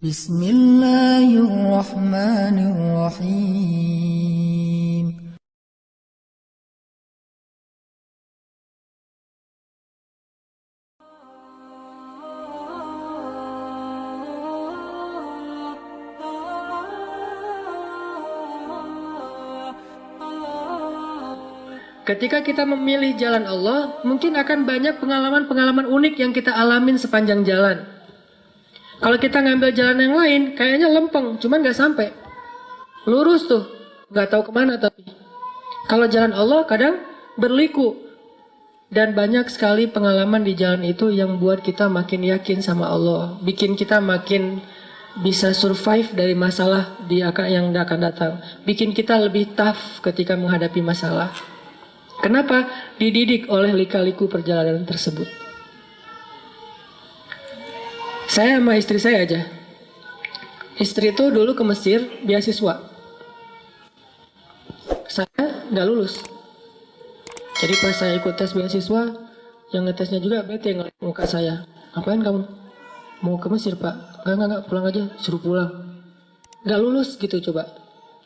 Bismillahirrahmanirrahim. Ketika kita memilih jalan Allah, mungkin akan banyak pengalaman-pengalaman unik yang kita alamin sepanjang jalan. Kalau kita ngambil jalan yang lain, kayaknya lempeng, cuman nggak sampai. Lurus tuh, nggak tahu kemana tapi. Kalau jalan Allah kadang berliku. Dan banyak sekali pengalaman di jalan itu yang buat kita makin yakin sama Allah. Bikin kita makin bisa survive dari masalah yang akan datang. Bikin kita lebih tough ketika menghadapi masalah. Kenapa? Dididik oleh lika-liku perjalanan tersebut. Saya sama istri saya aja. Istri itu dulu ke Mesir beasiswa. Saya nggak lulus. Jadi pas saya ikut tes beasiswa, yang ngetesnya juga bete ngeliat muka saya. Ngapain kamu? Mau ke Mesir, Pak? Enggak, pulang aja. Suruh pulang. Nggak lulus gitu coba.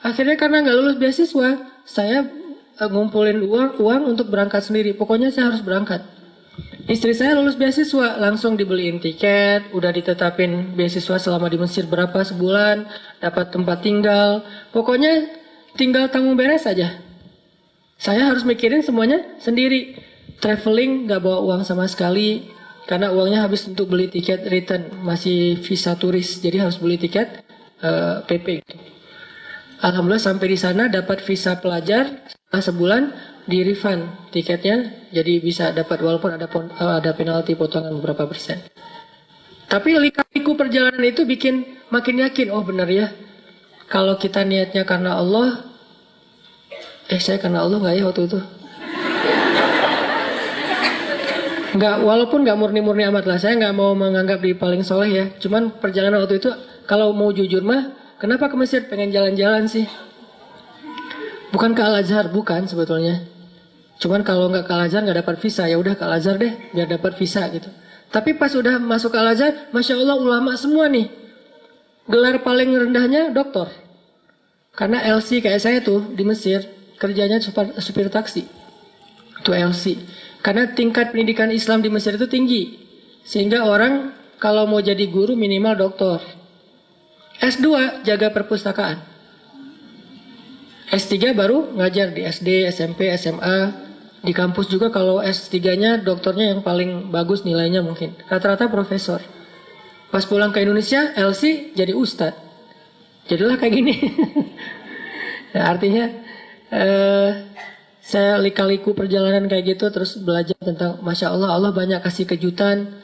Akhirnya karena nggak lulus beasiswa, saya ngumpulin uang untuk berangkat sendiri. Pokoknya saya harus berangkat. Istri saya lulus beasiswa, langsung dibeliin tiket, udah ditetapin beasiswa selama di Mesir berapa sebulan, dapat tempat tinggal. Pokoknya tinggal tanggung beres saja. Saya harus mikirin semuanya sendiri. Traveling nggak bawa uang sama sekali, karena uangnya habis untuk beli tiket return, masih visa turis, jadi harus beli tiket PP. Alhamdulillah sampai di sana dapat visa pelajar, setelah sebulan di refund tiketnya, jadi bisa dapat walaupun ada penalti potongan beberapa persen. Tapi lika-liku perjalanan itu bikin makin yakin, oh benar ya, kalau kita niatnya karena Allah, saya karena Allah nggak ya waktu itu? Nggak, walaupun nggak murni-murni amat lah, saya nggak mau menganggap diri paling soleh ya. Cuman perjalanan waktu itu, kalau mau jujur mah, kenapa ke Mesir? Pengen jalan-jalan sih. Bukan ke Al-Azhar, bukan sebetulnya. Cuman kalau nggak ke Al-Azhar nggak dapat visa, ya udah ke Al-Azhar deh, biar dapat visa gitu. Tapi pas udah masuk ke Al-Azhar, Masya Allah ulama semua nih. Gelar paling rendahnya doktor. Karena LC kayak saya tuh di Mesir, kerjanya supir taksi. Itu LC. Karena tingkat pendidikan Islam di Mesir itu tinggi. Sehingga orang kalau mau jadi guru minimal doktor. S2 jaga perpustakaan. S3 baru ngajar di SD, SMP, SMA. Di kampus juga kalau S3-nya doktornya yang paling bagus nilainya mungkin. Rata-rata profesor. Pas pulang ke Indonesia, LC jadi ustadz. Jadilah kayak gini. Nah, artinya saya lika-liku perjalanan kayak gitu, terus belajar tentang Masya Allah, Allah banyak kasih kejutan.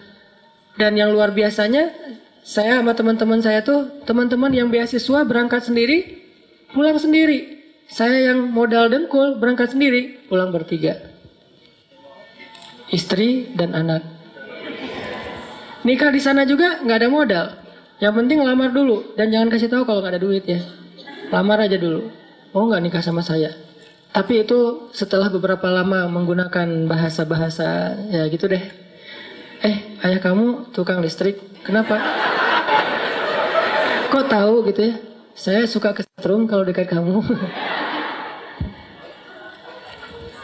Dan yang luar biasanya, saya sama teman-teman saya tuh, teman-teman yang beasiswa berangkat sendiri, pulang sendiri. Saya yang modal dengkul berangkat sendiri, pulang bertiga. Istri dan anak. Nikah di sana juga nggak ada modal. Yang penting lamar dulu dan jangan kasih tahu kalau nggak ada duit ya. Lamar aja dulu. Oh nggak nikah sama saya. Tapi itu setelah beberapa lama menggunakan bahasa-bahasa ya gitu deh. Ayah kamu tukang listrik, kenapa? Kok tahu gitu ya? Saya suka kesetrum kalau dekat kamu.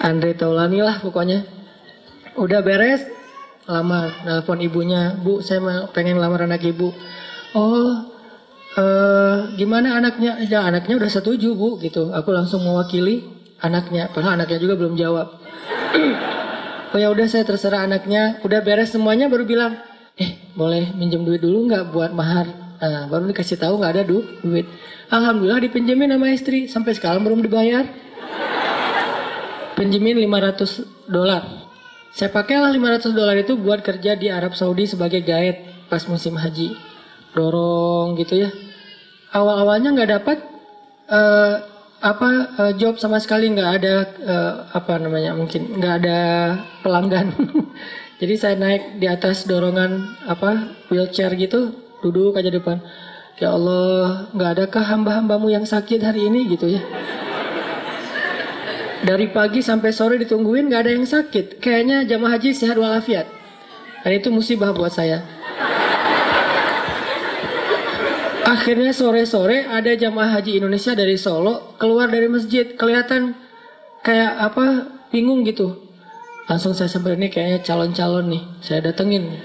Andre Taulani lah pokoknya. Udah beres, lamar, nelpon ibunya, Bu saya pengen lamar anak ibu. Oh, gimana anaknya? Ya anaknya udah setuju Bu gitu. Aku langsung mewakili anaknya, padahal anaknya juga belum jawab. Oh ya udah saya terserah anaknya. Udah beres semuanya baru bilang, boleh minjem duit dulu nggak buat mahar? Nah, baru dikasih tahu nggak ada duit. Alhamdulillah dipinjemin sama istri, sampai sekarang belum dibayar. Pinjemin $500. Saya pakailah $500 itu buat kerja di Arab Saudi sebagai guide pas musim haji. Dorong gitu ya. Awal-awalnya nggak dapat job sama sekali, nggak ada mungkin nggak ada pelanggan. Jadi saya naik di atas dorongan wheelchair gitu, duduk aja depan. Ya Allah, nggak adakah hamba-hambamu yang sakit hari ini gitu ya. Dari pagi sampai sore ditungguin nggak ada yang sakit. Kayaknya jamaah haji sehat walafiat. Dan itu musibah buat saya. Akhirnya sore-sore ada jamaah haji Indonesia dari Solo keluar dari masjid, kelihatan kayak apa, bingung gitu. Langsung saya samperin, ini kayaknya calon-calon nih, saya datengin.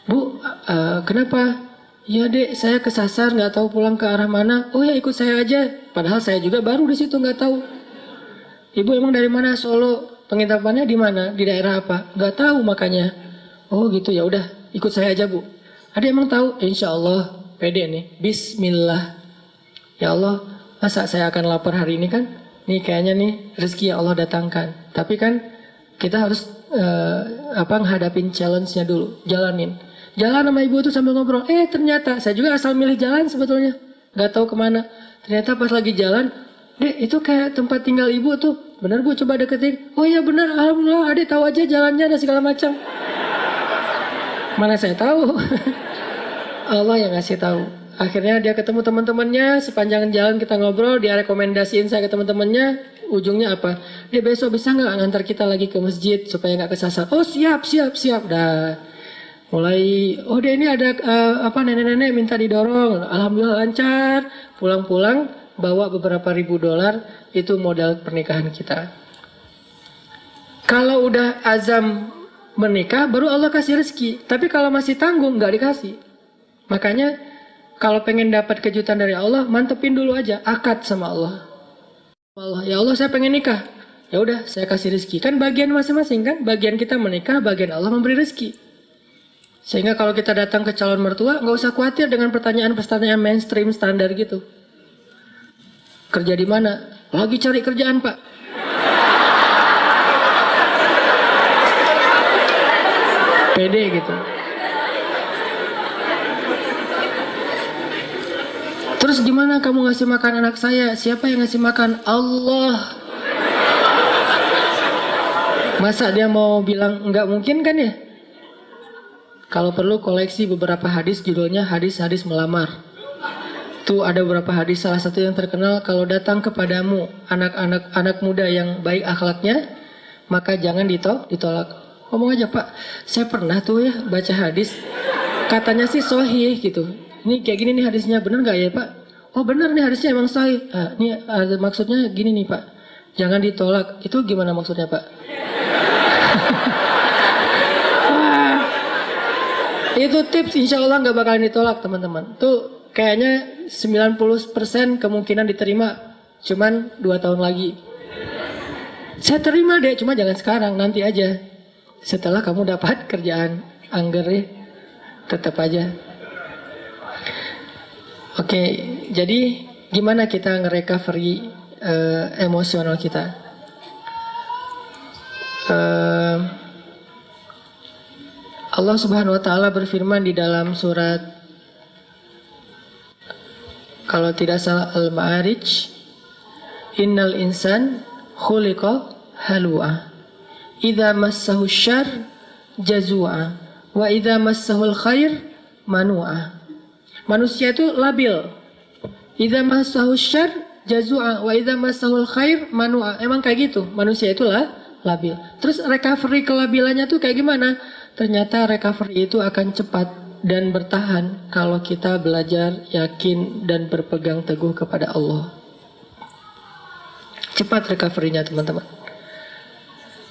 Bu, kenapa? Ya dek, saya kesasar nggak tahu pulang ke arah mana. Oh ya ikut saya aja. Padahal saya juga baru di situ nggak tahu. Ibu emang dari mana? Solo. Penginapannya di mana? Di daerah apa? Nggak tahu makanya. Oh gitu, ya udah ikut saya aja bu. Ada emang tahu? Insya Allah. Pede nih, bismillah. Ya Allah, masa saya akan lapar hari ini kan? Nih kayaknya nih rezeki yang Allah datangkan. Tapi kan kita harus menghadapin challenge-nya dulu, jalanin. Jalan sama ibu tuh sambil ngobrol. Ternyata saya juga asal milih jalan sebetulnya, nggak tahu kemana. Ternyata pas lagi jalan, dek itu kayak tempat tinggal ibu tuh. Bener bu, coba deketin. Oh iya bener, alhamdulillah. Adek tahu aja jalannya dan segala macam. Mana saya tahu. Allah yang ngasih tahu. Akhirnya dia ketemu teman-temannya, sepanjang jalan kita ngobrol, dia rekomendasiin saya ke teman-temannya. Ujungnya apa? Dia besok bisa nggak ngantar kita lagi ke masjid supaya nggak kesasar? Oh siap. Dah mulai, oh dia ini ada nenek-nenek minta didorong. Alhamdulillah lancar. Pulang-pulang bawa beberapa ribu dolar, itu modal pernikahan kita. Kalau udah azam menikah, baru Allah kasih rezeki. Tapi kalau masih tanggung, nggak dikasih. Makanya kalau pengen dapat kejutan dari Allah, mantepin dulu aja akad sama Allah. Ya Allah saya pengen nikah. Ya udah saya kasih rezeki. Kan bagian masing-masing kan? Bagian kita menikah, bagian Allah memberi rezeki. Sehingga kalau kita datang ke calon mertua, nggak usah khawatir dengan pertanyaan-pertanyaan mainstream standar gitu. Kerja di mana? Lagi cari kerjaan pak. Pede gitu. Terus gimana kamu ngasih makan anak saya? Siapa yang ngasih makan? Allah. Masa dia mau bilang enggak mungkin kan ya? Kalau perlu koleksi beberapa hadis, judulnya hadis-hadis melamar. Tuh ada beberapa hadis, salah satu yang terkenal, kalau datang kepadamu anak muda yang baik akhlaknya, maka jangan ditolak. Ngomong aja pak, saya pernah tuh ya baca hadis, katanya sih sahih gitu. Ini kayak gini nih hadisnya, bener gak ya pak? Oh bener nih hadisnya emang sahih. Ini maksudnya gini nih pak, jangan ditolak. Itu gimana maksudnya pak? Itu tips, insya Allah gak bakalan ditolak teman-teman. Tuh kayaknya 90% kemungkinan diterima, cuman 2 tahun lagi. Saya terima deh, cuma jangan sekarang, nanti aja. Setelah kamu dapat kerjaan angger ya, tetap aja. Oke, jadi gimana kita nge-recovery emosional kita? Allah Subhanahu wa taala berfirman di dalam surat, kalau tidak salah Al-Ma'arij, innal insan khuliqa halu'a idza massahu syarr jazua wa idza massahul khair manu'a. Manusia itu labil. Idza massahu syarr jazua wa idza massahul khair manu'a. Emang kayak gitu. Manusia itu labil. Terus recovery kelabilannya tuh kayak gimana? Ternyata recovery itu akan cepat dan bertahan kalau kita belajar yakin dan berpegang teguh kepada Allah. Cepat recovery-nya teman-teman.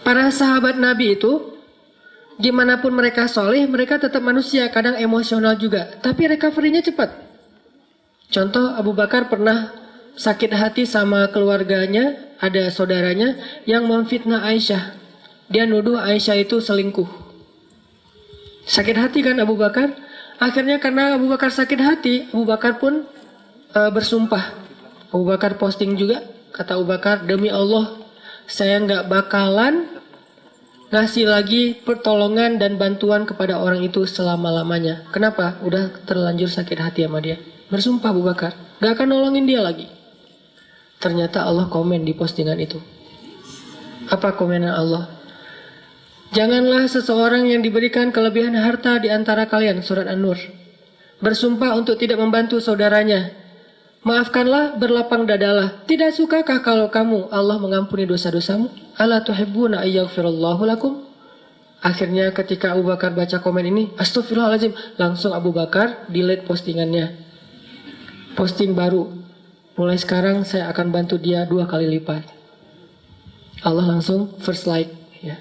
Para sahabat Nabi itu, gimana pun mereka soleh, mereka tetap manusia, kadang emosional juga. Tapi recovery-nya cepat. Contoh Abu Bakar pernah sakit hati sama keluarganya, ada saudaranya yang memfitnah Aisyah. Dia nuduh Aisyah itu selingkuh. Sakit hati kan Abu Bakar? Akhirnya karena Abu Bakar sakit hati, Abu Bakar pun bersumpah. Abu Bakar posting juga, kata Abu Bakar, demi Allah, saya nggak bakalan ngasih lagi pertolongan dan bantuan kepada orang itu selama-lamanya. Kenapa? Udah terlanjur sakit hati sama dia. Bersumpah Abu Bakar, nggak akan nolongin dia lagi. Ternyata Allah komen di postingan itu. Apa komenan Allah? Janganlah seseorang yang diberikan kelebihan harta di antara kalian, surat An-Nur, bersumpah untuk tidak membantu saudaranya. Maafkanlah, berlapang dadalah. Tidak sukakah kalau kamu Allah mengampuni dosa-dosamu? Ala tuhibbuna ayyaghfirallahu lakum? Akhirnya ketika Abu Bakar baca komen ini, astagfirullahaladzim, langsung Abu Bakar delete postingannya. posting baru, mulai sekarang saya akan bantu dia 2 kali lipat. Allah langsung first like ya.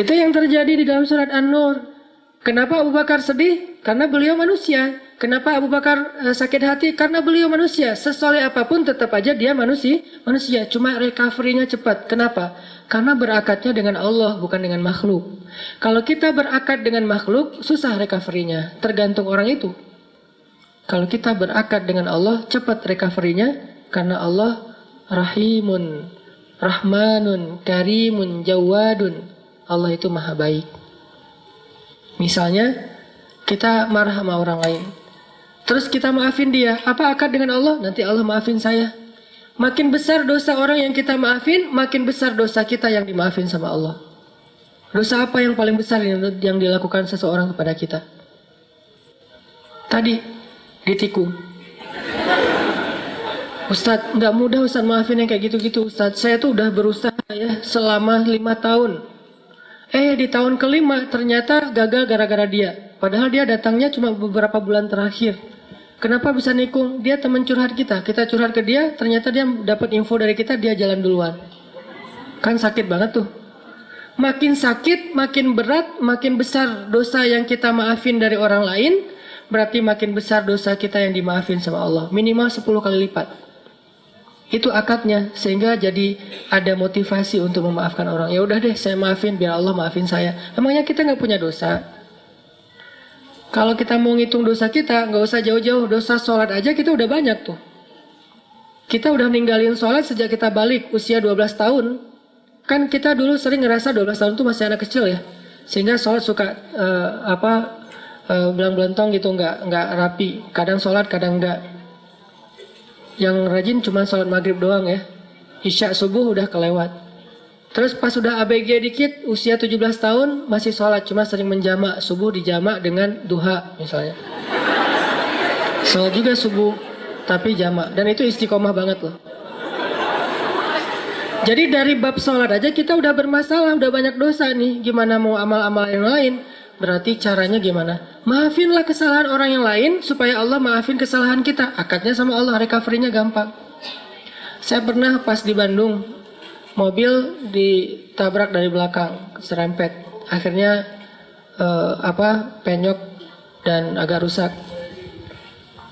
Itu yang terjadi di dalam surat An-Nur. Kenapa Abu Bakar sedih? Karena beliau manusia. Kenapa Abu Bakar sakit hati? Karena beliau manusia. Sesoleh apapun tetap aja dia manusia. Cuma recovery-nya cepat. Kenapa? Karena berakadnya dengan Allah, bukan dengan makhluk. Kalau kita berakad dengan makhluk, susah recovery-nya. Tergantung orang itu. Kalau kita berakad dengan Allah, cepat recovery-nya. Karena Allah Rahimun, Rahmanun, Karimun, Jawadun. Allah itu maha baik. Misalnya, kita marah sama orang lain. Terus kita maafin dia. Apa akad dengan Allah? Nanti Allah maafin saya. Makin besar dosa orang yang kita maafin, makin besar dosa kita yang dimaafin sama Allah. Dosa apa yang paling besar yang dilakukan seseorang kepada kita? Tadi, ditikung. Ustadz, nggak mudah Ustadz maafin yang kayak gitu-gitu Ustadz. Saya tuh udah berusaha ya selama 5 tahun. Di tahun ke-5 ternyata gagal gara-gara dia. Padahal dia datangnya cuma beberapa bulan terakhir. Kenapa bisa nikung? Dia teman curhat kita. Kita curhat ke dia, ternyata dia dapat info dari kita, dia jalan duluan. Kan sakit banget tuh. Makin sakit, makin berat, makin besar dosa yang kita maafin dari orang lain, berarti makin besar dosa kita yang dimaafin sama Allah. Minimal 10 kali lipat. Itu akadnya, sehingga jadi ada motivasi untuk memaafkan orang. Ya udah deh, saya maafin biar Allah maafin saya. Emangnya kita nggak punya dosa? Kalau kita mau ngitung dosa kita, nggak usah jauh-jauh. Dosa sholat aja kita udah banyak tuh. Kita udah ninggalin sholat sejak kita balik usia 12 tahun. Kan kita dulu sering ngerasa 12 tahun tuh masih anak kecil ya. Sehingga sholat suka belang-belentong gitu, nggak rapi. Kadang sholat, kadang enggak. Yang rajin cuma sholat maghrib doang ya. Isya subuh udah kelewat. Terus pas udah ABG dikit, usia 17 tahun masih sholat, cuma sering menjamak. Subuh dijamak dengan duha misalnya. Sholat juga subuh, tapi jamak. Dan itu istiqomah banget loh. Jadi dari bab sholat aja kita udah bermasalah, udah banyak dosa nih. Gimana mau amal-amal yang lain? Berarti caranya gimana? Maafinlah kesalahan orang yang lain supaya Allah maafin kesalahan kita. Akadnya sama Allah, recovery-nya gampang. Saya pernah pas di Bandung, mobil ditabrak dari belakang, serempet. Akhirnya penyok dan agak rusak.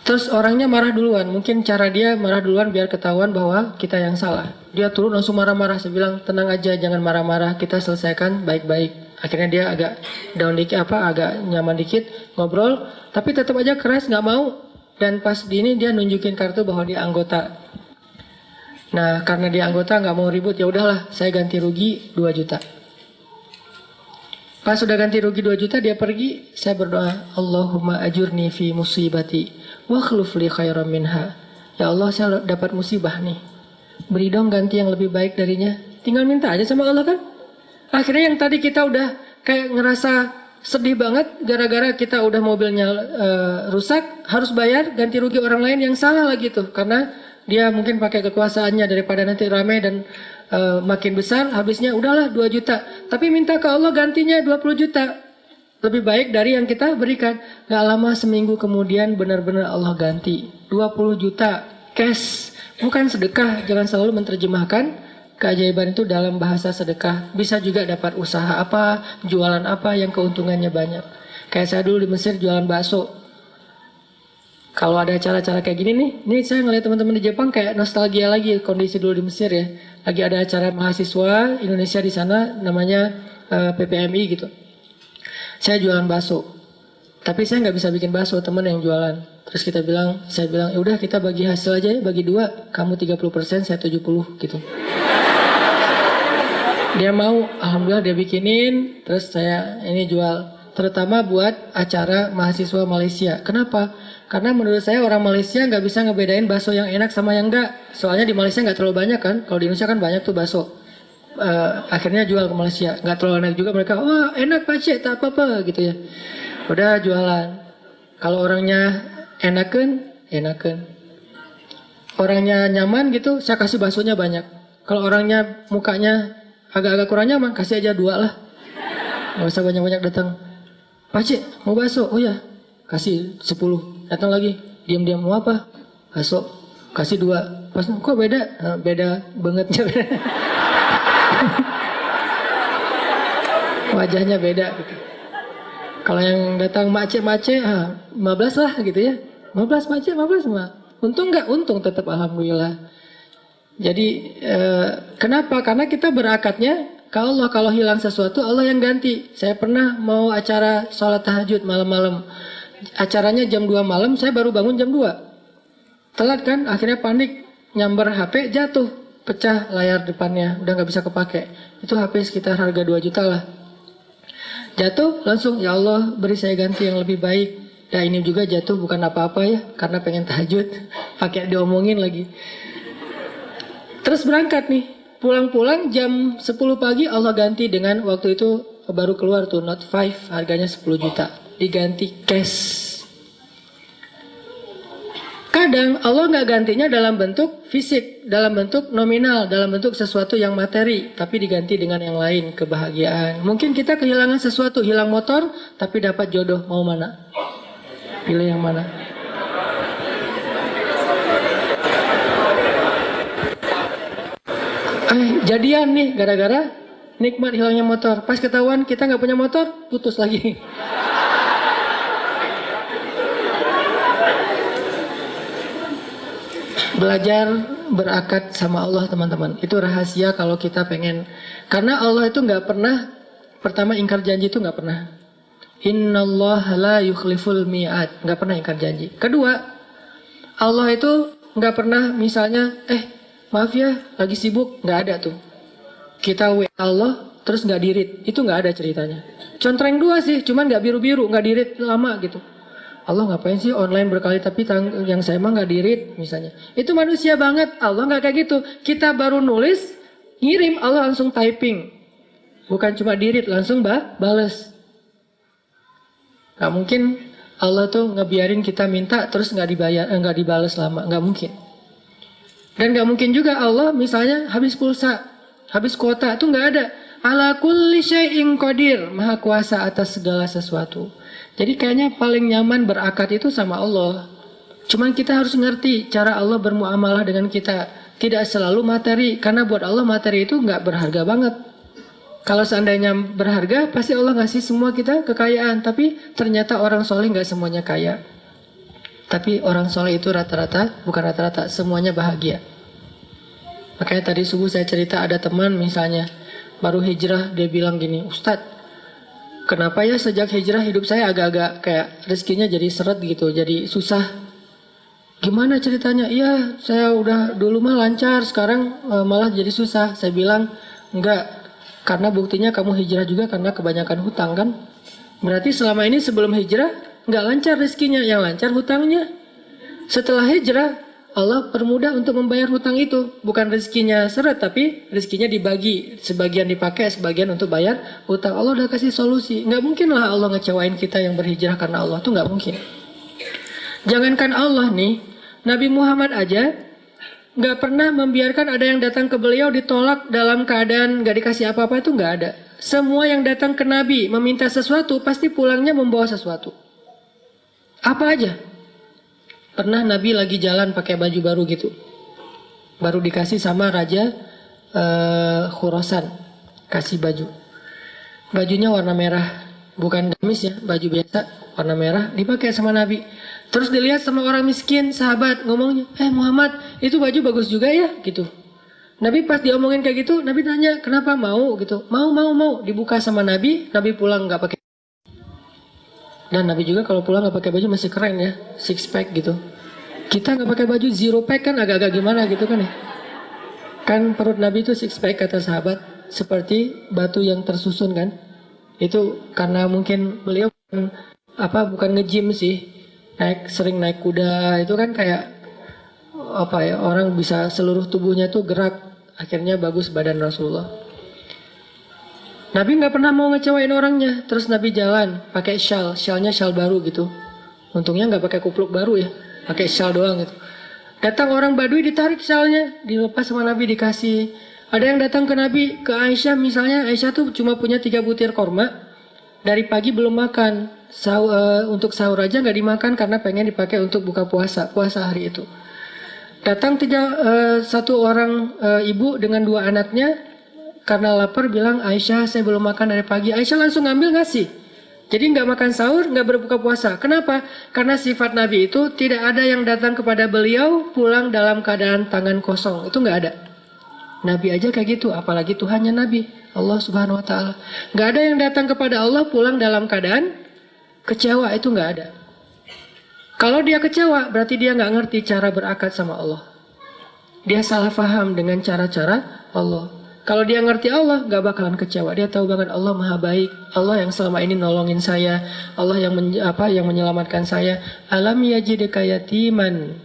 Terus orangnya marah duluan. Mungkin cara dia marah duluan biar ketahuan bahwa kita yang salah. Dia turun langsung marah-marah. Saya bilang, tenang aja, jangan marah-marah. Kita selesaikan baik-baik. Akhirnya dia agak down dikit, agak nyaman dikit, ngobrol. Tapi tetap aja keras, nggak mau. Dan pas di ini dia nunjukin kartu bahwa dia anggota. Nah, karena dia anggota nggak mau ribut, ya udahlah, saya ganti rugi 2 juta. Pas sudah ganti rugi 2 juta, dia pergi. Saya berdoa, Allahumma ajurni fi musibati wa khluf li khairan minha. Ya Allah, saya dapat musibah nih. Beri dong ganti yang lebih baik darinya. Tinggal minta aja sama Allah kan. Akhirnya yang tadi kita udah kayak ngerasa sedih banget gara-gara kita udah mobilnya rusak, harus bayar ganti rugi orang lain yang salah lagi tuh. Karena dia mungkin pakai kekuasaannya daripada nanti ramai dan makin besar, habisnya udahlah 2 juta. Tapi minta ke Allah gantinya 20 juta. Lebih baik dari yang kita berikan. Gak lama seminggu kemudian benar-benar Allah ganti 20 juta cash. Bukan sedekah, jangan selalu menerjemahkan keajaiban itu dalam bahasa sedekah. Bisa juga dapat usaha apa, jualan apa yang keuntungannya banyak. Kayak saya dulu di Mesir jualan bakso. Kalau ada acara-acara kayak gini nih saya ngeliat teman-teman di Jepang kayak nostalgia lagi kondisi dulu di Mesir ya. Lagi ada acara mahasiswa Indonesia di sana namanya PPMI gitu. Saya jualan bakso. Tapi saya nggak bisa bikin bakso, teman yang jualan. Terus saya bilang, ya udah kita bagi hasil aja ya, bagi 2. Kamu 30%, saya 70 gitu. Dia mau, alhamdulillah dia bikinin, terus saya ini jual. Terutama buat acara mahasiswa Malaysia. Kenapa? Karena menurut saya orang Malaysia nggak bisa ngebedain bakso yang enak sama yang enggak. Soalnya di Malaysia nggak terlalu banyak kan. Kalau di Indonesia kan banyak tuh bakso. Akhirnya jual ke Malaysia. Nggak terlalu enak juga mereka. Wah enak Pak Cik, tak apa-apa gitu ya. Udah jualan. Kalau orangnya enakan. Orangnya nyaman gitu, saya kasih baksonya banyak. Kalau orangnya mukanya agak-agak kurang nyaman, kasih aja 2 lah. Gak usah banyak-banyak datang. Pak Cik, mau bakso? Oh ya, kasih 10. Datang lagi, diam-diam mau apa? Bakso, kasih 2. Pas kok beda? Beda banget. Wajahnya beda gitu. Kalau yang datang mace-mace, 15 lah gitu ya. 15 mace, 15 mah. Untung nggak? Untung tetap alhamdulillah. Jadi kenapa? Karena kita berakatnya kalau hilang sesuatu Allah yang ganti. Saya pernah mau acara sholat tahajud malam-malam. Acaranya jam 2 malam, saya baru bangun jam 2. Telat kan? Akhirnya panik, nyamber HP, jatuh, pecah layar depannya, udah nggak bisa kepake. Itu HP sekitar harga 2 juta lah. Jatuh langsung, ya Allah beri saya ganti yang lebih baik. Nah ini juga jatuh bukan apa-apa ya, karena pengen tahajud, pakai diomongin lagi. Terus berangkat nih, pulang-pulang jam 10 pagi Allah ganti dengan waktu itu baru keluar tuh Note 5 harganya 10 juta. Diganti cash. Kadang Allah nggak gantinya dalam bentuk fisik, dalam bentuk nominal, dalam bentuk sesuatu yang materi. Tapi diganti dengan yang lain, kebahagiaan. Mungkin kita kehilangan sesuatu, hilang motor, tapi dapat jodoh. Mau mana? Pilih yang mana? Jadian nih gara-gara nikmat hilangnya motor. Pas ketahuan kita nggak punya motor, putus lagi. Belajar berakat sama Allah teman-teman. Itu rahasia kalau kita pengen. Karena Allah itu nggak pernah, pertama ingkar janji itu nggak pernah. Innallaha la yukhliful mi'ad. Nggak pernah ingkar janji. Kedua, Allah itu nggak pernah misalnya, maaf ya, lagi sibuk, nggak ada tuh. Kita WA Allah, terus nggak dirit, itu nggak ada ceritanya. Contreng 2 sih, cuman nggak biru-biru, nggak dirit lama gitu. Allah ngapain sih online berkali tapi yang saya mah nggak dirit misalnya. Itu manusia banget, Allah nggak kayak gitu. Kita baru nulis, ngirim, Allah langsung typing. Bukan cuma dirit, langsung bales. Nggak mungkin Allah tuh ngebiarin kita minta terus nggak dibayar, nggak dibales lama, nggak mungkin. Dan gak mungkin juga Allah misalnya habis pulsa, habis kuota, itu gak ada. Ala kulli syai'in qadir, maha kuasa atas segala sesuatu. Jadi kayaknya paling nyaman berakat itu sama Allah. Cuman kita harus ngerti cara Allah bermuamalah dengan kita. Tidak selalu materi, karena buat Allah materi itu gak berharga banget. Kalau seandainya berharga, pasti Allah ngasih semua kita kekayaan. Tapi ternyata orang soleh gak semuanya kaya. Tapi orang soleh itu rata-rata, bukan rata-rata, semuanya bahagia. Makanya tadi subuh saya cerita ada teman misalnya, baru hijrah, dia bilang gini, Ustadz, kenapa ya sejak hijrah hidup saya agak-agak kayak rezekinya jadi seret gitu, jadi susah. Gimana ceritanya? Iya, saya udah dulu mah lancar, sekarang malah jadi susah. Saya bilang, enggak, karena buktinya kamu hijrah juga karena kebanyakan hutang kan. Berarti selama ini sebelum hijrah, nggak lancar rezekinya, yang lancar hutangnya. Setelah hijrah, Allah permudah untuk membayar hutang itu. Bukan rezekinya seret, tapi rezekinya dibagi. Sebagian dipakai, sebagian untuk bayar hutang. Allah udah kasih solusi. Nggak mungkin lah Allah ngecewain kita yang berhijrah karena Allah. Itu nggak mungkin. Jangankan Allah nih, Nabi Muhammad aja nggak pernah membiarkan ada yang datang ke beliau ditolak dalam keadaan nggak dikasih apa-apa, itu nggak ada. Semua yang datang ke Nabi meminta sesuatu, pasti pulangnya membawa sesuatu. Apa aja? Pernah Nabi lagi jalan pakai baju baru gitu. Baru dikasih sama Raja Khurasan. Kasih baju. Bajunya warna merah. Bukan gamis ya, baju biasa. Warna merah. Dipakai sama Nabi. Terus dilihat sama orang miskin, sahabat. Ngomongnya, Muhammad, itu baju bagus juga ya? Gitu. Nabi pas diomongin kayak gitu, Nabi tanya, kenapa mau? Gitu. Mau. Dibuka sama Nabi. Nabi pulang gak pakai. Dan Nabi juga kalau pulang nggak pakai baju masih keren ya, 6 pack gitu. Kita nggak pakai baju 0 pack kan agak-agak gimana gitu kan ya. Kan perut Nabi itu 6 pack kata sahabat, seperti batu yang tersusun kan. Itu karena mungkin beliau bukan nge-gym sih, sering naik kuda, itu kan kayak orang bisa seluruh tubuhnya tuh gerak, akhirnya bagus badan Rasulullah. Nabi nggak pernah mau ngecewain orangnya. Terus Nabi jalan pakai syalnya syal baru gitu. Untungnya nggak pakai kupluk baru ya, pakai syal doang gitu. Datang orang Badui ditarik syalnya, dilepas sama Nabi dikasih. Ada yang datang ke Nabi, ke Aisyah misalnya, Aisyah tuh cuma punya 3 butir korma, dari pagi belum makan. untuk sahur aja nggak dimakan karena pengen dipakai untuk buka puasa hari itu. Datang satu orang ibu dengan 2 anaknya karena lapar bilang, Aisyah saya belum makan dari pagi. Aisyah langsung ngambil ngasih. Jadi nggak makan sahur, nggak berbuka puasa. Kenapa? Karena sifat Nabi itu tidak ada yang datang kepada beliau pulang dalam keadaan tangan kosong. Itu nggak ada. Nabi aja kayak gitu, apalagi Tuhannya Nabi, Allah Subhanahu Wa Taala. Nggak ada yang datang kepada Allah pulang dalam keadaan kecewa, itu nggak ada. Kalau dia kecewa, berarti dia nggak ngerti cara berakad sama Allah. Dia salah paham dengan cara-cara Allah. Kalau dia ngerti Allah, nggak bakalan kecewa. Dia tahu banget Allah Maha Baik, Allah yang selama ini nolongin saya, Allah yang menyelamatkan saya. Alam yajidka yatiman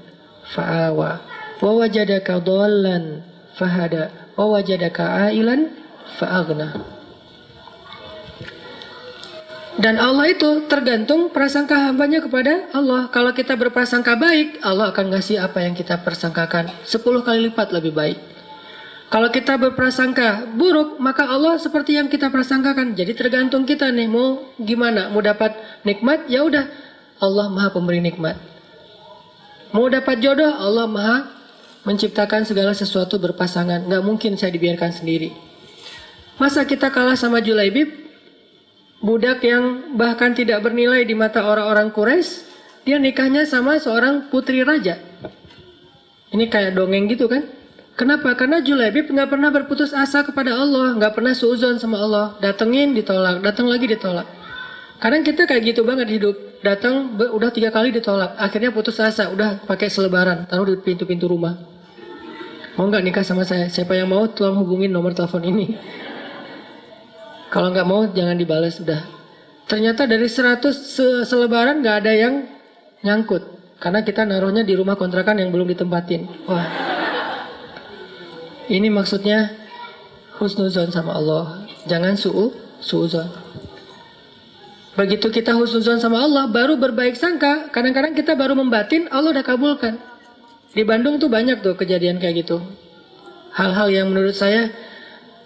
fa'awa, wa wajadaka dhallan fahada, wa wajadaka ailan fa'aghna. Dan Allah itu tergantung prasangka hambanya kepada Allah. Kalau kita berprasangka baik, Allah akan ngasih apa yang kita persangkakan 10 kali lipat lebih baik. Kalau kita berprasangka buruk, maka Allah seperti yang kita prasangkakan. Jadi tergantung kita nih, mau gimana? Mau dapat nikmat, ya udah, Allah Maha Pemberi nikmat. Mau dapat jodoh, Allah Maha menciptakan segala sesuatu berpasangan. Nggak mungkin saya dibiarkan sendiri. Masa kita kalah sama Julaibib? Budak yang bahkan tidak bernilai di mata orang-orang Quraisy, dia nikahnya sama seorang putri raja. Ini kayak dongeng gitu kan? Kenapa? Karena Julaibib nggak pernah berputus asa kepada Allah, nggak pernah suuzon sama Allah. Datengin ditolak, datang lagi ditolak. Kadang kita kayak gitu banget hidup. Datang udah 3 kali ditolak, akhirnya putus asa, udah pakai selebaran, taruh di pintu-pintu rumah. Mau nggak nikah sama saya? Siapa yang mau tolong hubungin nomor telepon ini. Kalau nggak mau jangan dibalas udah. Ternyata dari 100 selebaran nggak ada yang nyangkut. Karena kita naruhnya di rumah kontrakan yang belum ditempatin. Wah. Ini maksudnya husnuzon sama Allah. Jangan suuzon. Begitu kita husnuzon sama Allah, baru berbaik sangka. Kadang-kadang kita baru membatin, Allah udah kabulkan. Di Bandung tuh banyak tuh kejadian kayak gitu. Hal-hal yang menurut saya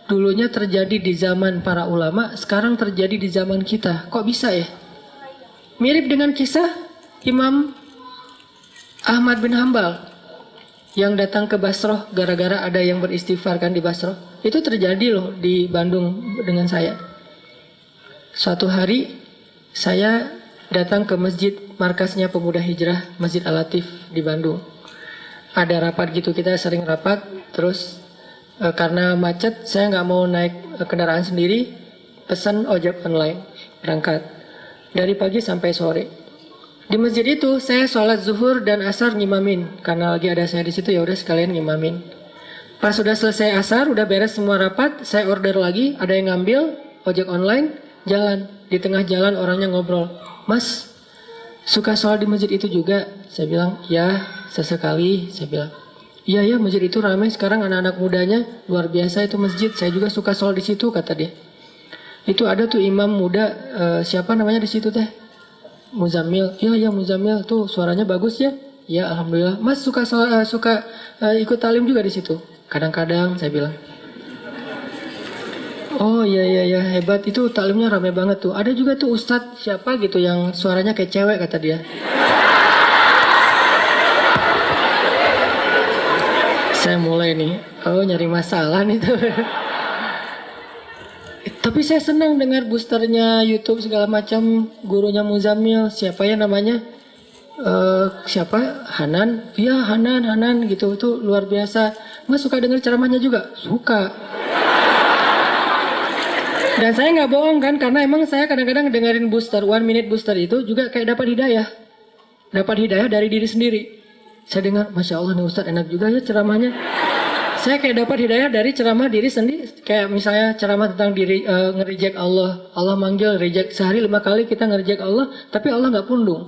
dulunya terjadi di zaman para ulama, sekarang terjadi di zaman kita. Kok bisa ya? Mirip dengan kisah Imam Ahmad bin Hambal yang datang ke Basroh gara-gara ada yang beristighfar kan di Basroh. Itu terjadi loh di Bandung dengan saya. Suatu hari saya datang ke masjid markasnya Pemuda Hijrah, Masjid Al-Latif di Bandung. Ada rapat gitu, kita sering rapat, terus karena macet, saya nggak mau naik kendaraan sendiri, pesan ojek online, berangkat. Dari pagi sampai sore. Di masjid itu, saya sholat zuhur dan asar ngimamin. Karena lagi ada saya di situ, ya udah sekalian ngimamin. Pas sudah selesai asar, udah beres semua rapat, saya order lagi, ada yang ngambil, ojek online, jalan. Di tengah jalan orangnya ngobrol. Mas, suka sholat di masjid itu juga? Saya bilang, ya, sesekali, saya bilang. Iya ya, masjid itu ramai sekarang, anak-anak mudanya luar biasa itu masjid. Saya juga suka sholat di situ, kata dia. Itu ada tuh imam muda, siapa namanya di situ teh? Muzammil. Iya Muzammil tuh suaranya bagus ya. Ya alhamdulillah. Mas suka ikut talim juga di situ. Kadang-kadang saya bilang. Oh iya hebat, itu talimnya ramai banget tuh. Ada juga tuh ustadz siapa gitu yang suaranya kayak cewek, kata dia. Saya mulai nih, nyari masalah nih tuh. Tapi saya senang dengar boosternya YouTube segala macam, gurunya Muzammil, siapa ya namanya? Siapa? Hanan? Iya Hanan gitu, itu luar biasa. Mas suka dengar ceramahnya juga? Suka. Dan saya nggak bohong kan, karena emang saya kadang-kadang dengerin booster, 1 minute booster itu juga kayak dapat hidayah. Dapat hidayah dari diri sendiri. Saya dengar, Masya Allah nih Ustadz enak juga ya ceramahnya. Saya kayak dapat hidayah dari ceramah diri sendiri. Kayak misalnya ceramah tentang diri, nge-reject Allah. Allah manggil, reject. Sehari 5 kali kita nge-reject Allah, tapi Allah nggak pundung.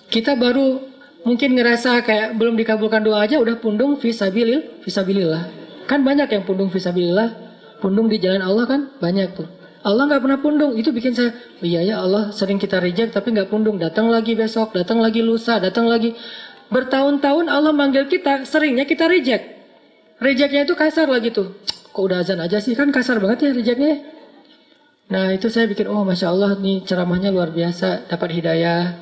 Kita baru mungkin ngerasa kayak belum dikabulkan doa aja, udah pundung fisabilillah. Kan banyak yang pundung fisabilillah. Pundung di jalan Allah kan banyak tuh. Allah nggak pernah pundung. Itu bikin saya, oh iya ya Allah sering kita reject tapi nggak pundung. Datang lagi besok, datang lagi lusa, datang lagi. Bertahun-tahun Allah manggil kita, seringnya kita reject. Rejectnya itu kasar lagi tuh. Kok udah azan aja sih, kan kasar banget ya rejectnya. Nah itu saya bikin, oh Masya Allah nih ceramahnya luar biasa, dapat hidayah.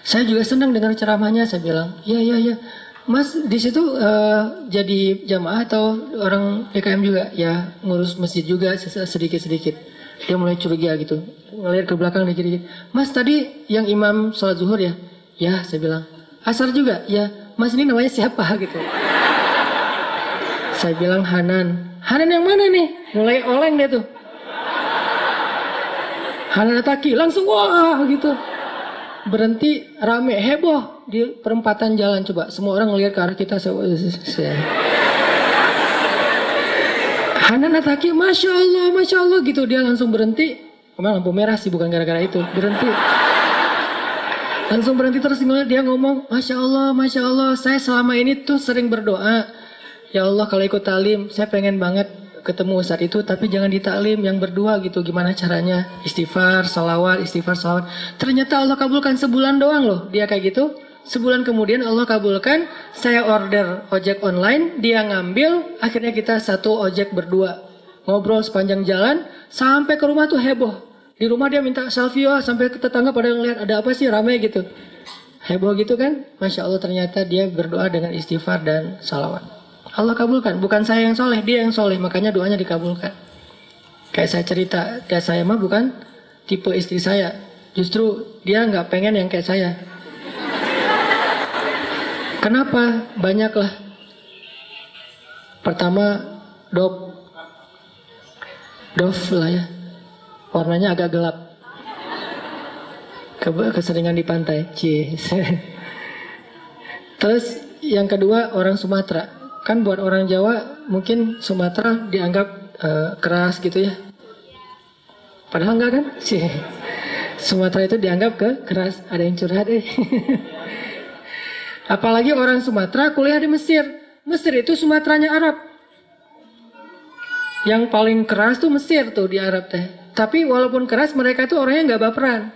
Saya juga senang dengar ceramahnya, saya bilang, iya. Mas di situ jadi jamaah atau orang PKM juga? Ya ngurus masjid juga sedikit-sedikit. Dia mulai curiga gitu, ngeliat ke belakang dia jadi, Mas tadi yang imam sholat zuhur ya? Ya saya bilang, asar juga? Ya. Mas ini namanya siapa gitu? Saya bilang Hanan. Hanan yang mana nih? Mulai oleng dia tuh. Hanan Ataki langsung wah gitu. Berhenti rame heboh di perempatan jalan, coba semua orang ngelihat ke arah kita. Hanan Ataki, masya Allah gitu, dia langsung berhenti. Memang lampu merah sih, bukan gara-gara itu, berhenti. Langsung berhenti terus ngeliat, dia ngomong, masya Allah, saya selama ini tuh sering berdoa, ya Allah kalau ikut talim, saya pengen banget ketemu Ustadz itu, tapi jangan di taklim yang berdua gitu, gimana caranya? Istighfar, salawat. Ternyata Allah kabulkan sebulan doang loh, dia kayak gitu. Sebulan kemudian Allah kabulkan, saya order ojek online, dia ngambil, akhirnya kita satu ojek berdua. Ngobrol sepanjang jalan, sampai ke rumah tuh heboh. Di rumah dia minta selfie, sampai ke tetangga pada ngeliat, ada apa sih rame gitu. Heboh gitu kan, Masya Allah ternyata dia berdoa dengan istighfar dan salawat. Allah kabulkan, bukan saya yang soleh, dia yang soleh, makanya doanya dikabulkan. Kayak saya cerita, dia saya mah bukan tipe istri saya, justru dia nggak pengen yang kayak saya. Kenapa? Banyaklah. Pertama, dove lah ya, warnanya agak gelap, keseringan di pantai. Terus yang kedua orang Sumatera. Kan buat orang Jawa mungkin Sumatera dianggap keras gitu ya. Padahal enggak kan? Sumatera itu dianggap keras. Ada yang curhat Apalagi orang Sumatera kuliah di Mesir. Mesir itu Sumateranya Arab. Yang paling keras tuh Mesir tuh di Arab teh. Tapi walaupun keras mereka tuh orangnya nggak baperan.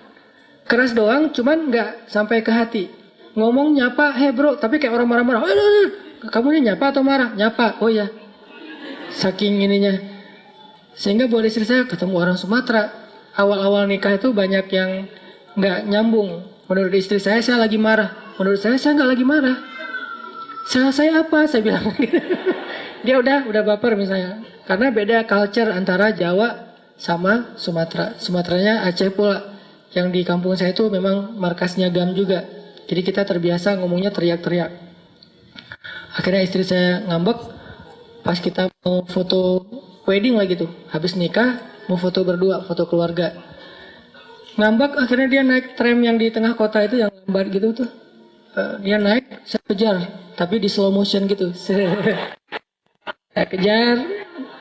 Keras doang, cuman nggak sampai ke hati. Ngomong nyapa, bro, tapi kayak orang marah-marah. Kamu ini nyapa atau marah? Nyapa. Oh ya. Saking ininya. Sehingga buat istri saya ketemu orang Sumatera. Awal-awal nikah itu banyak yang nggak nyambung. Menurut istri saya lagi marah. Menurut saya nggak lagi marah. Salah saya apa? Saya bilang. Dia udah baper misalnya. Karena beda culture antara Jawa sama Sumatera. Sumateranya Aceh pula. Yang di kampung saya itu memang markasnya GAM juga. Jadi kita terbiasa ngomongnya teriak-teriak. Akhirnya istri saya ngambek pas kita mau foto wedding lagi tuh. Habis nikah mau foto berdua, foto keluarga. Ngambek, akhirnya dia naik tram yang di tengah kota itu yang lambat gitu tuh. Dia naik, saya kejar, tapi di slow motion gitu. Saya kejar,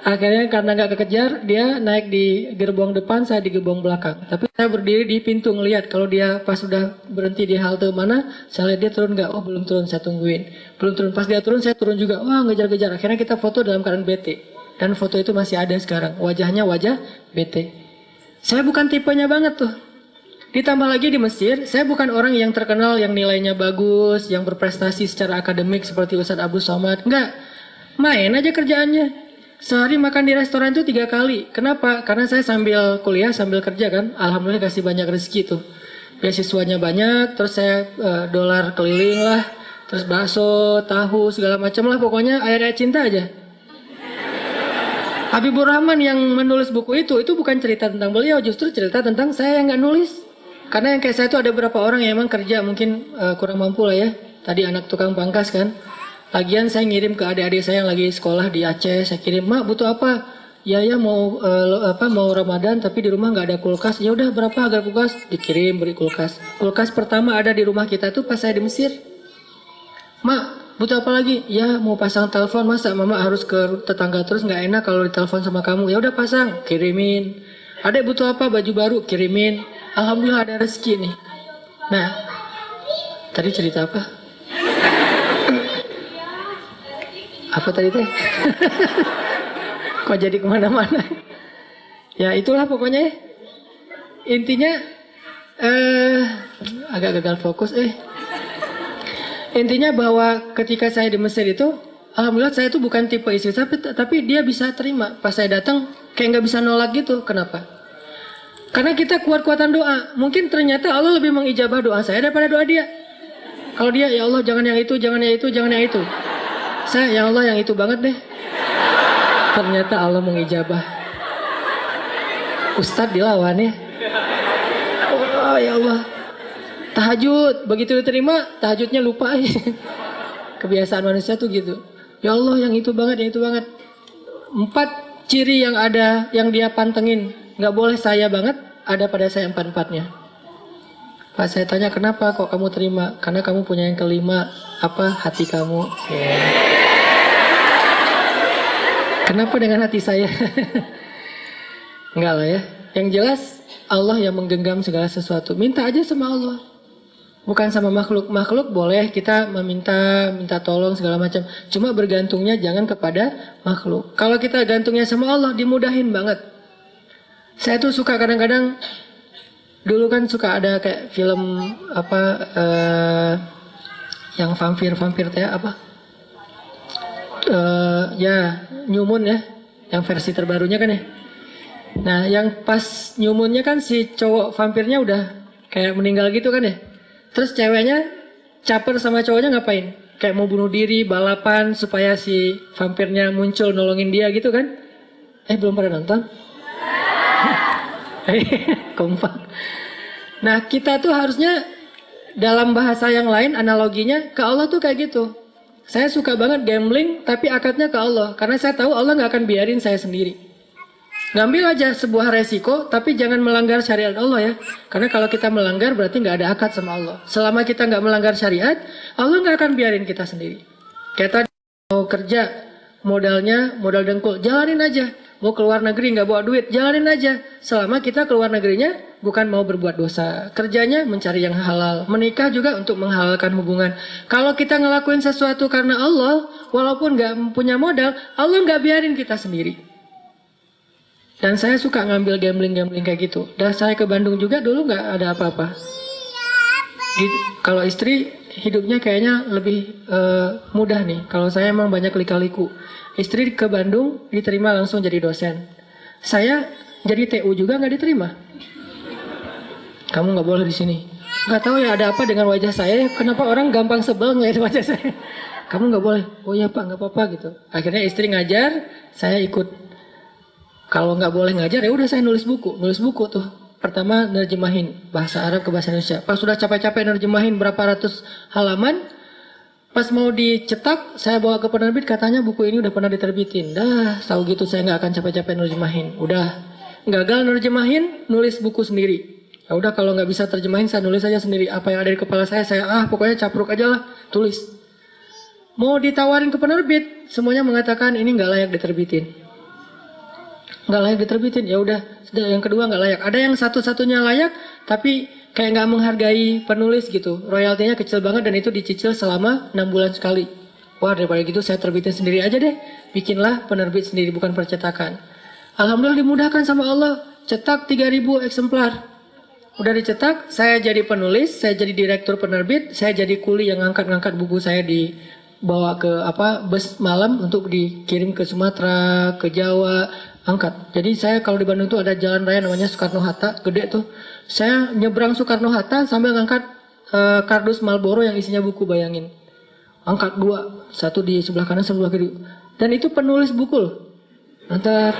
akhirnya karena nggak kekejar, dia naik di gerbong depan, saya di gerbong belakang. Tapi saya berdiri di pintu ngelihat kalau dia pas sudah berhenti di halte mana, saya lihat dia turun nggak? Oh belum turun, saya tungguin. Belum turun, pas dia turun, saya turun juga. Wah ngejar-ngejar. Akhirnya kita foto dalam keadaan bete. Dan foto itu masih ada sekarang. Wajahnya wajah bete. Saya bukan tipenya banget tuh. Ditambah lagi di Mesir, saya bukan orang yang terkenal yang nilainya bagus, yang berprestasi secara akademik seperti Ustadz Abdul Somad. Enggak, main aja kerjaannya. Sehari makan di restoran itu 3 kali. Kenapa? Karena saya sambil kuliah, sambil kerja kan. Alhamdulillah kasih banyak rezeki tuh. Beasiswanya banyak, terus saya dolar keliling lah. Terus bakso, tahu, segala macam lah. Pokoknya ayat-ayat cinta aja. Habibur Rahman yang menulis buku itu bukan cerita tentang beliau, justru cerita tentang saya yang nggak nulis. Karena yang kayak saya itu ada beberapa orang yang emang kerja mungkin kurang mampu lah ya. Tadi anak tukang pangkas kan. Lagian saya ngirim ke adik-adik saya yang lagi sekolah di Aceh. Saya kirim, mak butuh apa? Ya mau mau Ramadan tapi di rumah nggak ada kulkas. Ya udah berapa harga kulkas? Dikirim beri kulkas. Kulkas pertama ada di rumah kita tuh pas saya di Mesir. Mak butuh apa lagi? Ya mau pasang telepon, masa mama harus ke tetangga terus, nggak enak kalau ditelepon sama kamu. Ya udah pasang, kirimin. Adek butuh apa? Baju baru, kirimin. Alhamdulillah ada rezeki nih. Nah, tadi cerita apa? Apa tadi teh? Kok jadi kemana-mana? Ya itulah pokoknya. Intinya agak gagal fokus. Intinya bahwa ketika saya di Mesir itu, alhamdulillah saya itu bukan tipe istri, tapi dia bisa terima. Pas saya datang, Kayak nggak bisa nolak gitu. Kenapa? Karena kita kuat-kuatan doa. Mungkin ternyata Allah lebih mengijabah doa saya daripada doa dia. Kalau dia, ya Allah jangan yang itu, jangan yang itu, jangan yang itu. Saya, ya Allah yang itu banget deh. Ternyata Allah mengijabah. Ustadz dilawan ya. Oh ya Allah. Tahajud, begitu diterima, tahajudnya lupa. Kebiasaan manusia tuh gitu. Ya Allah yang itu banget, yang itu banget. 4 ciri yang ada, yang dia pantengin. Gak boleh saya banget, ada pada saya 4-4-nya. Pak saya tanya kenapa kok kamu terima? Karena kamu punya yang kelima, apa hati kamu? Kenapa dengan hati saya? Enggak lah ya. Yang jelas Allah yang menggenggam segala sesuatu. Minta aja sama Allah. Bukan sama makhluk. Makhluk boleh kita minta tolong segala macam. Cuma bergantungnya jangan kepada makhluk. Kalau kita gantungnya sama Allah, dimudahin banget. Saya tuh suka kadang-kadang, dulu kan suka ada kayak film apa yang vampir teh apa? Ya New Moon ya, yang versi terbarunya kan ya. Nah yang pas New Moon-nya kan si cowok vampirnya udah kayak meninggal gitu kan ya. Terus ceweknya caper sama cowoknya ngapain? Kayak mau bunuh diri, balapan supaya si vampirnya muncul nolongin dia gitu kan? Belum pada nonton? Kompak. Nah kita tuh harusnya dalam bahasa yang lain analoginya ke Allah tuh kayak gitu. Saya suka banget gambling tapi akadnya ke Allah. Karena saya tahu Allah gak akan biarin saya sendiri. Ngambil aja sebuah resiko tapi jangan melanggar syariat Allah ya. Karena kalau kita melanggar berarti gak ada akad sama Allah. Selama kita gak melanggar syariat, Allah gak akan biarin kita sendiri. Kayak tadi mau kerja, modalnya modal dengkul, jalanin aja. Mau keluar negeri nggak bawa duit, jalanin aja. Selama kita keluar negerinya bukan mau berbuat dosa. Kerjanya mencari yang halal. Menikah juga untuk menghalalkan hubungan. Kalau kita ngelakuin sesuatu karena Allah, walaupun nggak punya modal, Allah nggak biarin kita sendiri. Dan saya suka ngambil gambling kayak gitu. Dan saya ke Bandung juga dulu nggak ada apa-apa. Kalau istri hidupnya kayaknya lebih mudah nih. Kalau saya emang banyak lika-liku. Istri ke Bandung diterima langsung jadi dosen. Saya jadi TU juga nggak diterima. Kamu nggak boleh di sini. Nggak tahu ya ada apa dengan wajah saya. Kenapa orang gampang sebel ngeliat wajah saya? Kamu nggak boleh. Oh ya Pak, nggak apa-apa gitu. Akhirnya istri ngajar, saya ikut. Kalau nggak boleh ngajar ya udah saya nulis buku tuh. Pertama nerjemahin bahasa Arab ke bahasa Indonesia. Pas sudah capek-capek nerjemahin berapa ratus halaman, pas mau dicetak, saya bawa ke penerbit, katanya buku ini udah pernah diterbitin. Dah, tahu gitu saya nggak akan capek-capek nerjemahin. Udah, gagal nerjemahin, nulis buku sendiri. Ya udah kalau nggak bisa terjemahin, saya nulis aja sendiri. Apa yang ada di kepala saya pokoknya capruk aja lah, tulis. Mau ditawarin ke penerbit, semuanya mengatakan ini nggak layak diterbitin. Nggak layak diterbitin, ya udah. Yang kedua nggak layak. Ada yang satu-satunya layak, tapi kayak nggak menghargai penulis gitu. Royaltinya kecil banget dan itu dicicil selama 6 bulan sekali. Wah daripada gitu saya terbitin sendiri aja deh. Bikinlah penerbit sendiri bukan percetakan. Alhamdulillah dimudahkan sama Allah. Cetak 3.000 eksemplar. Udah dicetak, saya jadi penulis, saya jadi direktur penerbit, saya jadi kuli yang ngangkat-ngangkat buku saya dibawa ke bus malam untuk dikirim ke Sumatera, ke Jawa, angkat. Jadi saya kalau di Bandung tuh ada jalan raya namanya Soekarno-Hatta, gede tuh. Saya nyebrang Soekarno-Hatta sambil ngangkat kardus Marlboro yang isinya buku, bayangin. Angkat 2, satu di sebelah kanan, sebelah kiri. Dan itu penulis buku loh. Ntar,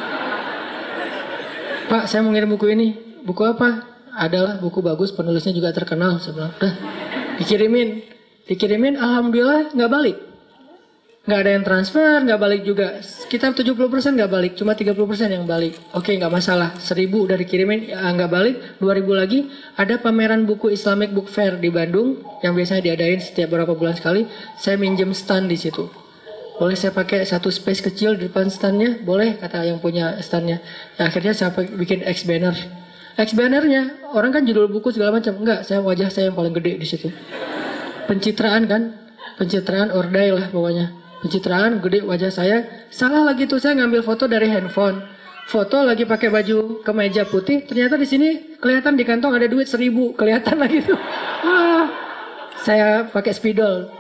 Pak saya mau ngirim buku ini. Buku apa? Adalah buku bagus, penulisnya juga terkenal. Saya bilang, udah dikirimin, alhamdulillah nggak balik. Nggak ada yang transfer, nggak balik juga. Sekitar 70% nggak balik, cuma 30% yang balik. Oke, nggak masalah. 1.000 udah dikirimin, nggak balik. 2.000 lagi. Ada pameran buku Islamic Book Fair di Bandung yang biasanya diadain setiap beberapa bulan sekali. Saya minjem stand di situ. Boleh saya pakai satu space kecil di depan standnya? Boleh, kata yang punya standnya. Ya, akhirnya saya bikin X-banner. X-bannernya, orang kan judul buku segala macam. Enggak, wajah saya yang paling gede di situ. Pencitraan kan? Pencitraan ordai lah pokoknya. Pencitraan gede wajah saya. Salah lagi tuh, saya ngambil foto dari handphone. Foto lagi pakai baju kemeja putih. Ternyata di sini kelihatan di kantong ada duit 1.000. Kelihatan lagi tuh. Saya pakai spidol.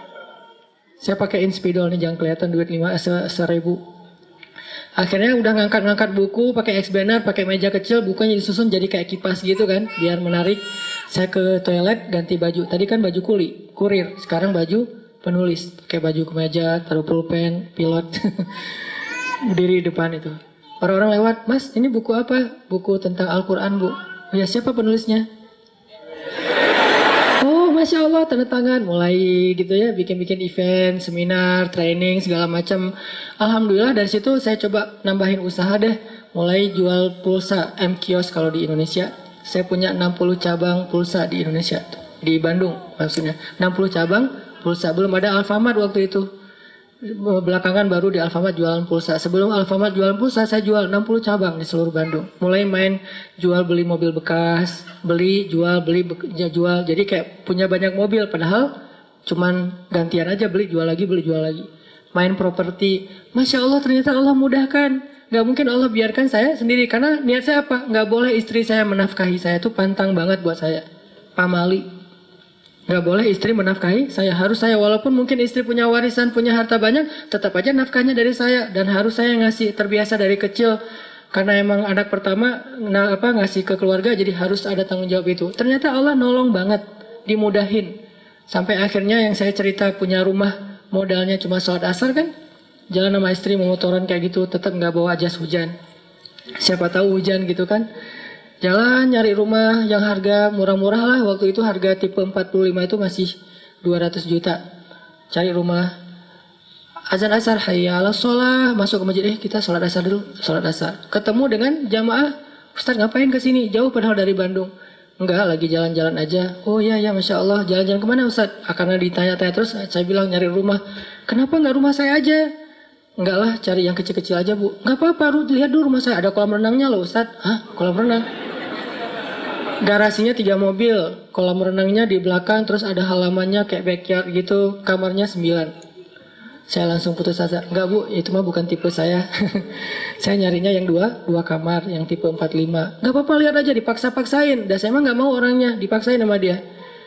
Saya pakaiin spidol nih, jangan kelihatan duit 1.000. Akhirnya udah ngangkat-ngangkat buku, pakai X-Banner, pakai meja kecil, bukunya disusun jadi kayak kipas gitu kan, biar menarik. Saya ke toilet, ganti baju. Tadi kan baju kurir, sekarang baju penulis. Pakai baju kemeja, taruh pulpen, pilot. Berdiri di depan itu. Orang-orang lewat, "Mas, ini buku apa?" "Buku tentang Al-Quran, Bu." "Oh ya, siapa penulisnya?" "Oh, Masya Allah, tanda tangan." Mulai gitu ya, bikin-bikin event, seminar, training, segala macam. Alhamdulillah dari situ saya coba nambahin usaha deh. Mulai jual pulsa M-Kios kalau di Indonesia. Saya punya 60 cabang pulsa di Indonesia. Di Bandung maksudnya. 60 cabang pulsa. Belum ada Alfamart waktu itu. Belakangan baru di Alfamart jualan pulsa. Sebelum Alfamart jualan pulsa, saya jual 60 cabang di seluruh Bandung. Mulai main jual beli mobil bekas, jual, jual. Jadi kayak punya banyak mobil, padahal cuman gantian aja, beli, jual lagi, beli, jual lagi. Main properti. Masya Allah, ternyata Allah mudahkan. Gak mungkin Allah biarkan saya sendiri. Karena niat saya apa? Gak boleh istri saya menafkahi saya. Itu pantang banget buat saya. Pamali. Gak boleh istri menafkahi saya, harus saya, walaupun mungkin istri punya warisan, punya harta banyak, tetap aja nafkahnya dari saya, dan harus saya ngasih. Terbiasa dari kecil, karena emang anak pertama ngasih ke keluarga, jadi harus ada tanggung jawab itu. Ternyata Allah nolong banget, dimudahin. Sampai akhirnya yang saya cerita punya rumah, modalnya cuma sholat asar kan, jalan sama istri memotoran kayak gitu, tetap gak bawa jas hujan. Siapa tahu hujan gitu kan. Jalan nyari rumah yang harga murah-murah lah. Waktu itu harga tipe 45 itu masih 200 juta. Cari rumah. Azan asar, hayya ala sholah. Masuk ke masjid, kita sholat asar dulu. Sholat asar. Ketemu dengan jamaah. "Ustaz ngapain kesini? Jauh padahal dari Bandung." "Enggak, lagi jalan-jalan aja." "Oh iya, Masya Allah. Jalan-jalan kemana Ustaz?" Karena ditanya-tanya terus, saya bilang nyari rumah. "Kenapa nggak rumah saya aja?" "Enggak lah, cari yang kecil-kecil aja Bu." "Nggak apa-apa, lihat dulu rumah saya. Ada kolam renangnya loh Ustaz." "Hah? Kolam renang?" Garasinya 3 mobil, kolam renangnya di belakang, terus ada halamannya kayak backyard gitu, kamarnya 9. Saya langsung putus asa. "Enggak Bu, itu mah bukan tipe saya." Saya nyarinya yang 2 kamar, yang tipe 45. "Enggak apa-apa, lihat aja." Dipaksa-paksain. Dan saya mah nggak mau orangnya, dipaksain sama dia.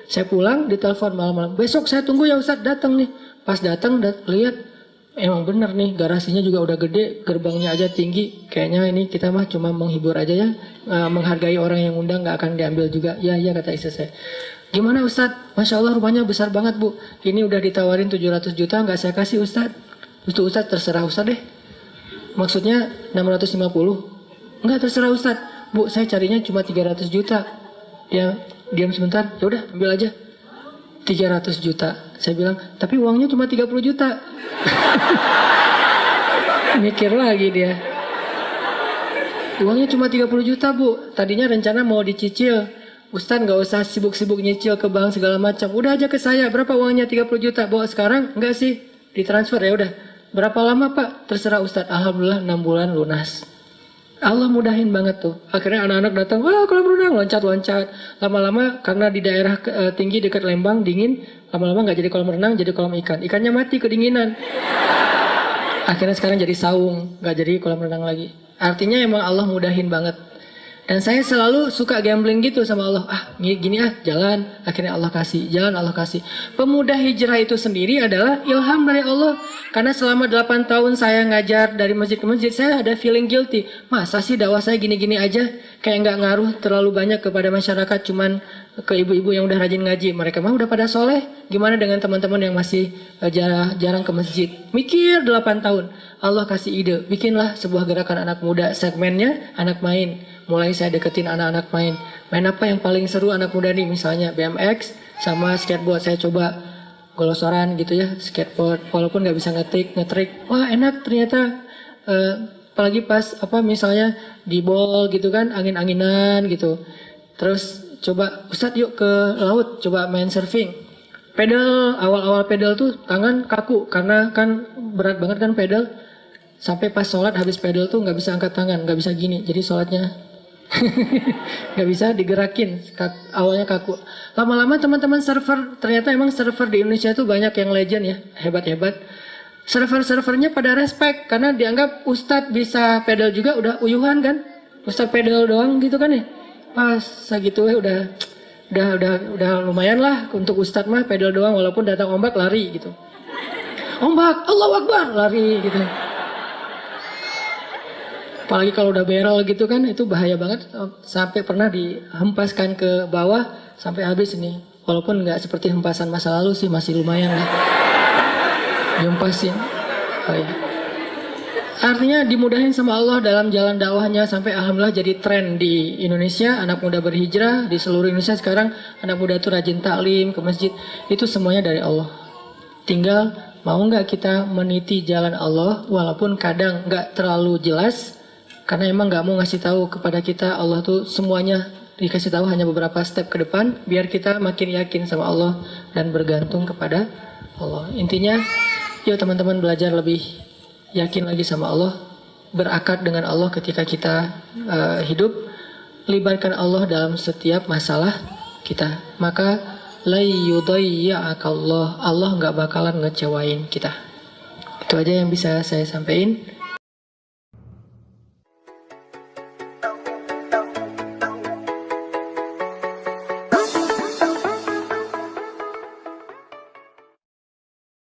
Saya pulang, ditelepon malam-malam. "Besok saya tunggu ya Ustaz, datang nih." Pas datang, lihat. Emang bener nih, garasinya juga udah gede, gerbangnya aja tinggi. Kayaknya ini kita mah cuma menghibur aja ya, menghargai orang yang undang, gak akan diambil juga. "Ya, kata istri saya. "Gimana Ustadz? Masya Allah rumahnya besar banget Bu. Ini udah ditawarin 700 juta, gak saya kasih Ustadz." "Itu Ustadz, terserah Ustadz deh." "Maksudnya 650? "Enggak, terserah Ustadz." "Bu, saya carinya cuma 300 juta. Dia diam sebentar. "Ya udah, ambil aja." 300 juta. Saya bilang, "Tapi uangnya cuma 30 juta. Mikir lagi dia. "Uangnya cuma 30 juta Bu. Tadinya rencana mau dicicil. Ustadz gak usah sibuk-sibuk nyicil ke bank segala macam. Udah aja ke saya. Berapa uangnya 30 juta? Bawa sekarang? Enggak sih. Ditransfer ya udah. Berapa lama Pak? Terserah Ustadz." Alhamdulillah 6 bulan lunas. Allah mudahin banget tuh. Akhirnya anak-anak datang, "Wah, kolam renang, loncat-loncat." Lama-lama karena di daerah tinggi dekat Lembang dingin, lama-lama nggak jadi kolam renang, jadi kolam ikan. Ikannya mati kedinginan. Akhirnya sekarang jadi saung, nggak jadi kolam renang lagi. Artinya emang Allah mudahin banget. Dan saya selalu suka gambling gitu sama Allah. Gini jalan. Akhirnya Allah kasih, jalan Allah kasih. Pemuda hijrah itu sendiri adalah ilham dari Allah. Karena selama 8 tahun saya ngajar dari masjid ke masjid, saya ada feeling guilty. Masa sih dakwah saya gini-gini aja? Kayak nggak ngaruh terlalu banyak kepada masyarakat, cuman ke ibu-ibu yang udah rajin ngaji. Mereka mah udah pada soleh. Gimana dengan teman-teman yang masih jarang ke masjid? Mikir 8 tahun. Allah kasih ide, bikinlah sebuah gerakan anak muda. Segmennya anak main. Mulai saya deketin anak-anak main. Main apa yang paling seru anak muda nih? Misalnya BMX sama skateboard. Saya coba golosoran gitu ya, skateboard. Walaupun nggak bisa ngetrik. Wah enak ternyata. Apalagi pas misalnya di ball gitu kan, angin-anginan gitu. Terus coba Ustadz yuk ke laut, coba main surfing. Pedal, awal-awal pedal tuh tangan kaku. Karena kan berat banget kan pedal. Sampai pas sholat habis pedal tuh nggak bisa angkat tangan, nggak bisa gini. Jadi sholatnya nggak bisa digerakin, awalnya kaku. Lama-lama teman-teman server, ternyata emang server di Indonesia itu banyak yang legend ya, hebat-hebat. Server-servernya pada respect karena dianggap Ustadz bisa pedal juga udah uyuhan kan, Ustadz pedal doang gitu kan ya. Pas segitu udah lumayan lah untuk Ustadz mah pedal doang, walaupun datang ombak lari gitu. Ombak, Allahu Akbar, lari gitu. Apalagi kalau udah barrel gitu kan, itu bahaya banget. Sampai pernah dihempaskan ke bawah sampai habis ini. Walaupun nggak seperti hempasan masa lalu sih, masih lumayan lah. Dihempasin. Oh ya. Artinya dimudahin sama Allah dalam jalan dakwahnya, sampai alhamdulillah jadi tren di Indonesia. Anak muda berhijrah di seluruh Indonesia sekarang, anak muda itu rajin taklim ke masjid. Itu semuanya dari Allah. Tinggal mau nggak kita meniti jalan Allah, walaupun kadang nggak terlalu jelas, karena emang nggak mau ngasih tahu kepada kita Allah tuh semuanya, dikasih tahu hanya beberapa step ke depan, biar kita makin yakin sama Allah dan bergantung kepada Allah. Intinya, yuk teman-teman belajar lebih yakin lagi sama Allah, berakad dengan Allah ketika kita hidup, libatkan Allah dalam setiap masalah kita. Maka la yudayya'akallah, Allah nggak bakalan ngecewain kita. Itu aja yang bisa saya sampaikan.